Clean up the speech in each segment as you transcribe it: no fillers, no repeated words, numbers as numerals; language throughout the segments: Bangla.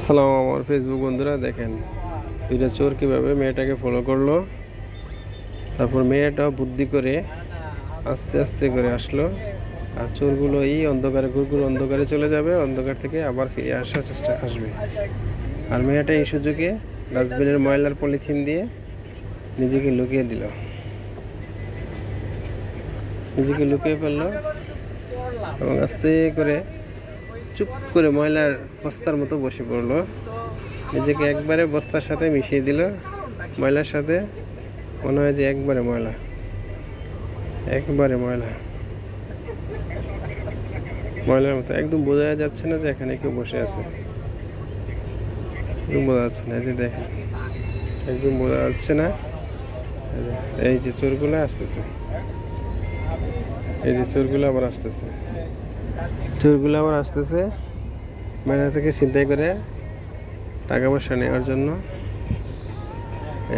সালাম আমার ফেসবুক বন্ধুরা, দেখেন দুইটা চোর কীভাবে মেয়েটাকে ফলো করলো। তারপর মেয়েটা বুদ্ধি করে আস্তে আস্তে করে আসলো, আর চোরগুলো এই অন্ধকারে ঘুরঘুর অন্ধকারে চলে যাবে, অন্ধকার থেকে আবার ফিরে আসার চেষ্টা আসবে। আর মেয়েটা এই সুযোগে ডাস্টবিনের ময়লার পলিথিন দিয়ে নিজেকে লুকিয়ে দিল, নিজেকে লুকিয়ে ফেললো এবং আস্তে করে চুপ করে ময়লার বস্তার মতো বসে পড়লো। নিজেকে একবারে বস্তার সাথে মিশিয়ে দিল, ময়লার সাথে। মনে হয় যে একবারে ময়লা, একবারে ময়লা, ময়লার মতো একদম বোঝা যাচ্ছে না যে এখানে কেউ বসে আছে। একদম বোঝা যাচ্ছে না, যে দেখেন একদম বোঝা যাচ্ছে না। এই যে চোরগুলো আসতেছে, এই যে চোরগুলো আবার আসতেছে, চোরগুলো আবার আসতেছে মেলা থেকে ছিনতাই করে টাকা পয়সা নেওয়ার জন্য।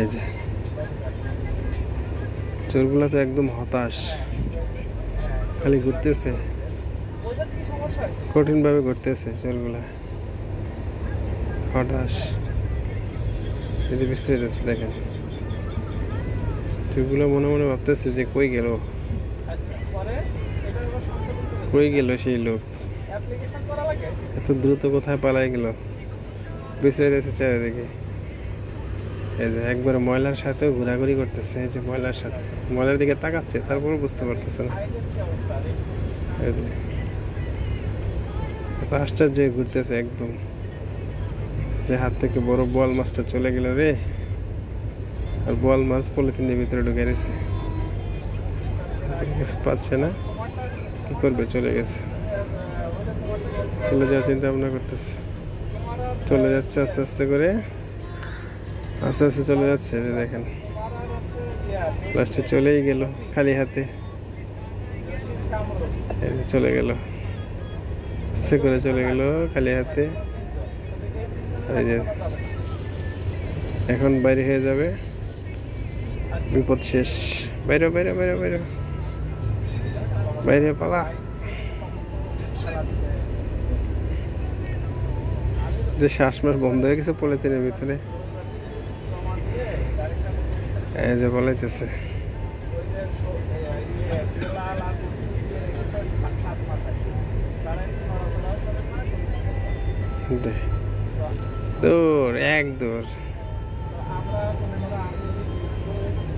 এই যে চোরগুলা তো একদম হতাশ, খালি ঘুরতেছে, কঠিনভাবে ঘুরতেছে চোরগুলা, হতাশ। এই যে বিস্তারিত আছে দেখেন, চোরগুলো মনে মনে ভাবতেছে যে কই গেল, কই গেল সেই লোক, এত দ্রুত কোথায় পালাই গেল। বিস্তারিত আছে চারিদিকে। এই যে একবারে ময়লার সাথে ঘোরাঘুরি করতেছে, এই যে ময়লার সাথে, ময়লার দিকে তাকাচ্ছে, তারপরে বুঝতে পারতেছে না। এই যে এত আশ্চর্য ঘুরতেছে একদম, যে হাত থেকে বড় বোয়াল মাছটা চলে গেল রে। আর বোয়াল মাছ পলিথিনের ভিতরে ঢুকে গেছে, কিছু পাচ্ছে না, কি করবে, চলে গেছে। চলে যাওয়ার চিন্তা ভাবনা করতেছে, চলে যাচ্ছে আস্তে আস্তে করে, আস্তে আস্তে চলে যাচ্ছে। যে দেখেন লাস্টে চলেই গেল খালি হাতে, চলে গেল আস্তে করে, চলে গেল খালি হাতে। এই যে এখন বাইরে হয়ে যাবে, বিপদ শেষ। বাইরে বাইরে বাইরে বাইরে বাইরে পালা। যে শ্বাসমাস বন্ধ হয়ে গেছে পলিথিনের ভিতরে, এই যে বলাইতেছে। দৌড়, এক দৌড়,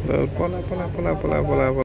দৌড়, পলা পলা পলা পলা পলা।